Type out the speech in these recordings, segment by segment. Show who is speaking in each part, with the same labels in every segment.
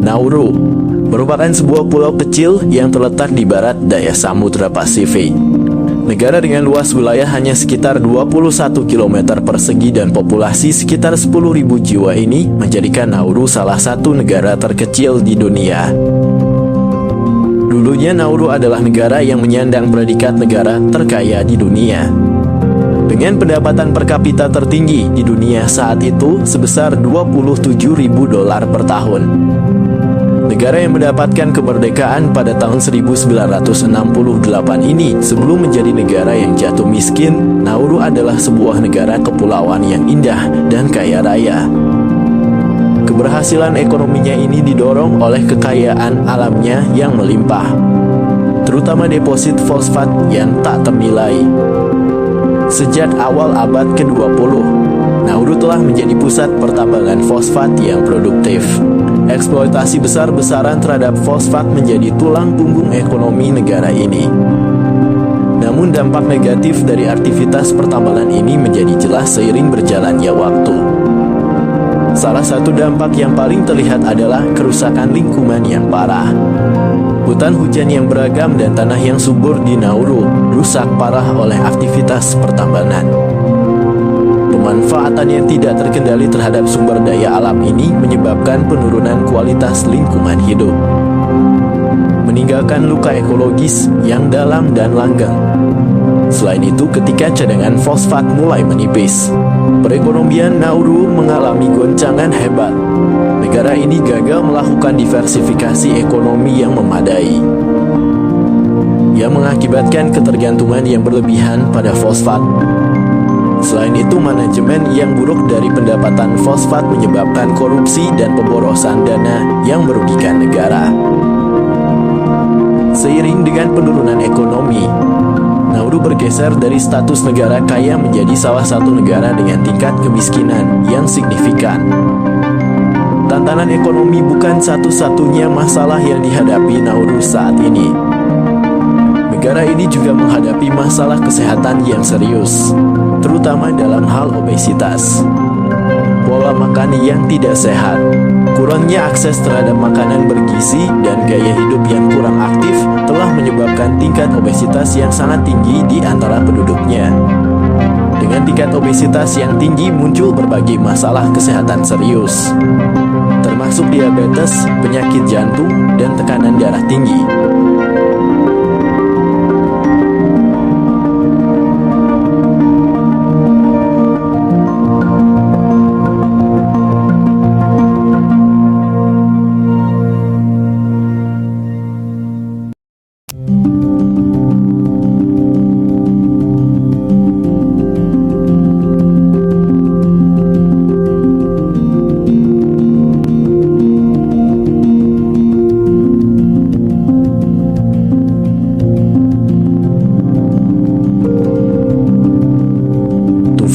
Speaker 1: Nauru merupakan sebuah pulau kecil yang terletak di barat daya Samudra Pasifik. Negara dengan luas wilayah hanya sekitar 21 km persegi dan populasi sekitar 10.000 jiwa ini menjadikan Nauru salah satu negara terkecil di dunia. Dulunya Nauru adalah negara yang menyandang predikat negara terkaya di dunia. Dengan pendapatan per kapita tertinggi di dunia saat itu sebesar $27.000 per tahun. Negara yang mendapatkan kemerdekaan pada tahun 1968 ini sebelum menjadi negara yang jatuh miskin, Nauru adalah sebuah negara kepulauan yang indah dan kaya raya. Keberhasilan ekonominya ini didorong oleh kekayaan alamnya yang melimpah, terutama deposit fosfat yang tak ternilai. Sejak awal abad ke-20, Nauru telah menjadi pusat pertambangan fosfat yang produktif. Eksploitasi besar-besaran terhadap fosfat menjadi tulang punggung ekonomi negara ini. Namun dampak negatif dari aktivitas pertambangan ini menjadi jelas seiring berjalannya waktu. Salah satu dampak yang paling terlihat adalah kerusakan lingkungan yang parah. Hutan hujan yang beragam dan tanah yang subur di Nauru rusak parah oleh aktivitas pertambangan. Pemanfaatan yang tidak terkendali terhadap sumber daya alam ini menyebabkan penurunan kualitas lingkungan hidup, meninggalkan luka ekologis yang dalam dan langgeng. Selain itu, ketika cadangan fosfat mulai menipis, perekonomian Nauru mengalami goncangan hebat. Negara ini gagal melakukan diversifikasi ekonomi yang memadai, yang mengakibatkan ketergantungan yang berlebihan pada fosfat. Selain itu, manajemen yang buruk dari pendapatan fosfat menyebabkan korupsi dan pemborosan dana yang merugikan negara. Seiring dengan penurunan ekonomi, Nauru bergeser dari status negara kaya menjadi salah satu negara dengan tingkat kemiskinan yang signifikan. Tantangan ekonomi bukan satu-satunya masalah yang dihadapi Nauru saat ini. Negara ini juga menghadapi masalah kesehatan yang serius, terutama dalam hal obesitas, pola makan yang tidak sehat, kurangnya akses terhadap makanan bergizi, dan gaya hidup yang kurang aktif telah menyebabkan tingkat obesitas yang sangat tinggi di antara penduduknya. Dengan tingkat obesitas yang tinggi muncul berbagai masalah kesehatan serius, termasuk diabetes, penyakit jantung, dan tekanan darah tinggi.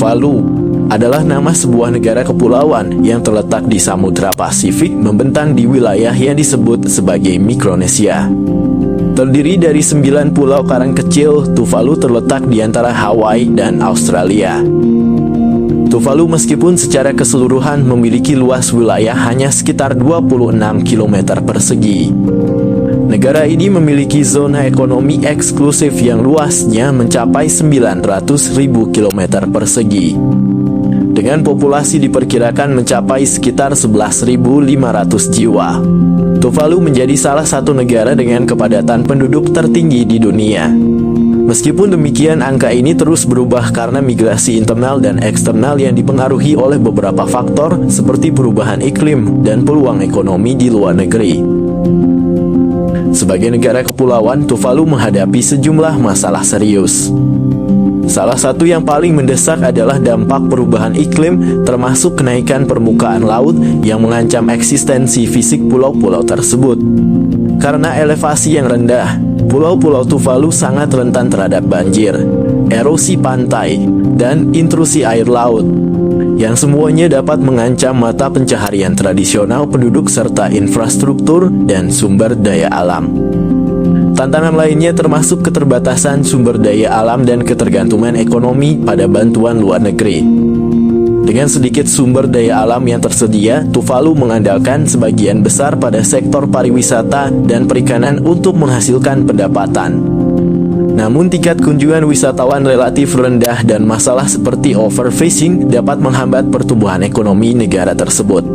Speaker 1: Tuvalu adalah nama sebuah negara kepulauan yang terletak di Samudra Pasifik membentang di wilayah yang disebut sebagai Mikronesia. Terdiri dari 9 pulau karang kecil, Tuvalu terletak di antara Hawaii dan Australia. Tuvalu meskipun secara keseluruhan memiliki luas wilayah hanya sekitar 26 km persegi. Negara ini memiliki zona ekonomi eksklusif yang luasnya mencapai 900.000 km persegi. Dengan populasi diperkirakan mencapai sekitar 11.500 jiwa. Tuvalu menjadi salah satu negara dengan kepadatan penduduk tertinggi di dunia. Meskipun demikian, angka ini terus berubah karena migrasi internal dan eksternal yang dipengaruhi oleh beberapa faktor seperti perubahan iklim dan peluang ekonomi di luar negeri. Sebagai negara kepulauan, Tuvalu menghadapi sejumlah masalah serius. Salah satu yang paling mendesak adalah dampak perubahan iklim, termasuk kenaikan permukaan laut yang mengancam eksistensi fisik pulau-pulau tersebut. Karena elevasi yang rendah, pulau-pulau Tuvalu sangat rentan terhadap banjir, erosi pantai, dan intrusi air laut. yang semuanya dapat mengancam mata pencaharian tradisional penduduk serta infrastruktur dan sumber daya alam. Tantangan lainnya termasuk keterbatasan sumber daya alam dan ketergantungan ekonomi pada bantuan luar negeri. Dengan sedikit sumber daya alam yang tersedia, Tuvalu mengandalkan sebagian besar pada sektor pariwisata dan perikanan untuk menghasilkan pendapatan. Namun tingkat kunjungan wisatawan relatif rendah dan masalah seperti overfishing dapat menghambat pertumbuhan ekonomi negara tersebut.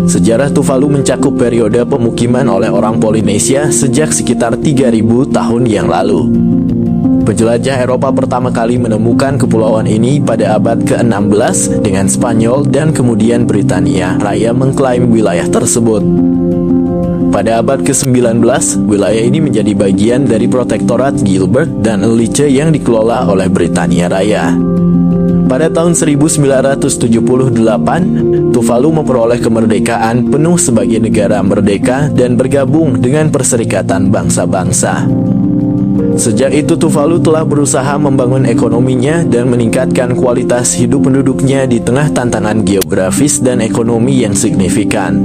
Speaker 1: Sejarah Tuvalu mencakup periode pemukiman oleh orang Polinesia sejak sekitar 3.000 tahun yang lalu. Penjelajah Eropa pertama kali menemukan kepulauan ini pada abad ke-16 dengan Spanyol dan kemudian Britania Raya mengklaim wilayah tersebut. Pada abad ke-19, wilayah ini menjadi bagian dari Protektorat Gilbert dan Ellice yang dikelola oleh Britania Raya. Pada tahun 1978, Tuvalu memperoleh kemerdekaan penuh sebagai negara merdeka dan bergabung dengan Perserikatan Bangsa-Bangsa. Sejak itu Tuvalu telah berusaha membangun ekonominya dan meningkatkan kualitas hidup penduduknya di tengah tantangan geografis dan ekonomi yang signifikan.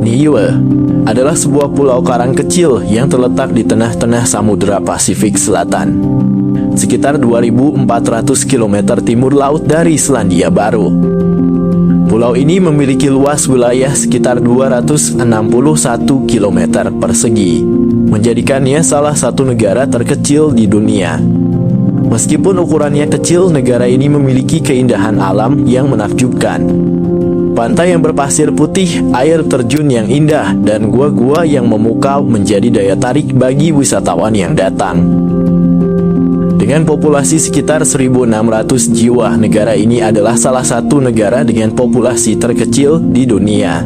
Speaker 2: Niue adalah sebuah pulau karang kecil yang terletak di tengah-tengah Samudra Pasifik Selatan, sekitar 2.400 km timur laut dari Selandia Baru. Pulau ini memiliki luas wilayah sekitar 261 km persegi, menjadikannya salah satu negara terkecil di dunia. Meskipun ukurannya kecil, negara ini memiliki keindahan alam yang menakjubkan. Pantai yang berpasir putih, air terjun yang indah, dan gua-gua yang memukau menjadi daya tarik bagi wisatawan yang datang. Dengan populasi sekitar 1.600 jiwa, negara ini adalah salah satu negara dengan populasi terkecil di dunia.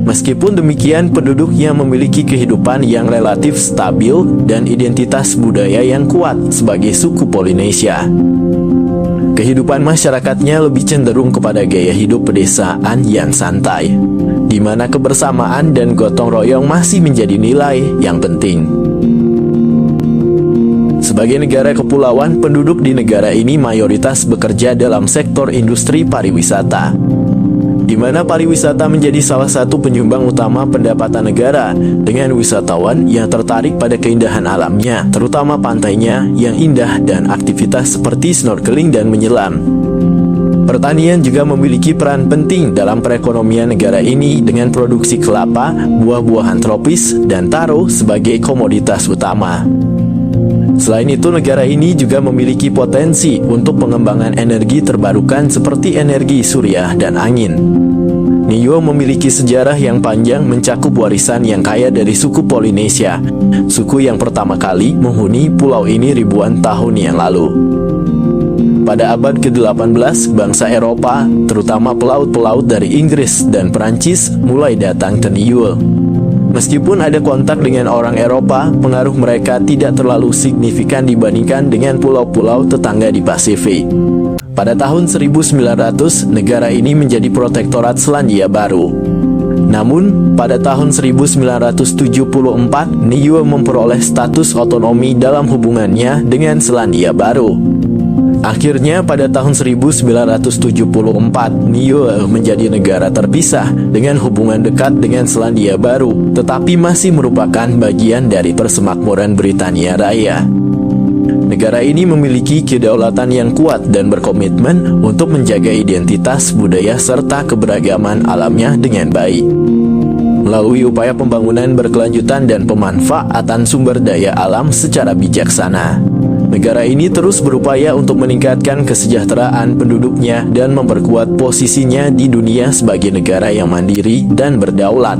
Speaker 2: Meskipun demikian, penduduknya memiliki kehidupan yang relatif stabil dan identitas budaya yang kuat sebagai suku Polinesia. Kehidupan masyarakatnya lebih cenderung kepada gaya hidup pedesaan yang santai, di mana kebersamaan dan gotong royong masih menjadi nilai yang penting. Sebagai negara kepulauan, penduduk di negara ini mayoritas bekerja dalam sektor industri pariwisata, di mana pariwisata menjadi salah satu penyumbang utama pendapatan negara, dengan wisatawan yang tertarik pada keindahan alamnya, terutama pantainya yang indah dan aktivitas seperti snorkeling dan menyelam. Pertanian juga memiliki peran penting dalam perekonomian negara ini dengan produksi kelapa, buah-buahan tropis, dan taro sebagai komoditas utama. Selain itu, negara ini juga memiliki potensi untuk pengembangan energi terbarukan seperti energi surya dan angin. Niue memiliki sejarah yang panjang mencakup warisan yang kaya dari suku Polinesia, suku yang pertama kali menghuni pulau ini ribuan tahun yang lalu. Pada abad ke-18, bangsa Eropa, terutama pelaut-pelaut dari Inggris dan Perancis, mulai datang ke Niue. Meskipun ada kontak dengan orang Eropa, pengaruh mereka tidak terlalu signifikan dibandingkan dengan pulau-pulau tetangga di Pasifik. Pada tahun 1900, negara ini menjadi protektorat Selandia Baru. Namun, pada tahun 1974, Niue memperoleh status otonomi dalam hubungannya dengan Selandia Baru. Akhirnya, pada tahun 1974, Niue menjadi negara terpisah dengan hubungan dekat dengan Selandia Baru, tetapi masih merupakan bagian dari persemakmuran Britania Raya. Negara ini memiliki kedaulatan yang kuat dan berkomitmen untuk menjaga identitas budaya serta keberagaman alamnya dengan baik. Melalui upaya pembangunan berkelanjutan dan pemanfaatan sumber daya alam secara bijaksana, negara ini terus berupaya untuk meningkatkan kesejahteraan penduduknya dan memperkuat posisinya di dunia sebagai negara yang mandiri dan berdaulat.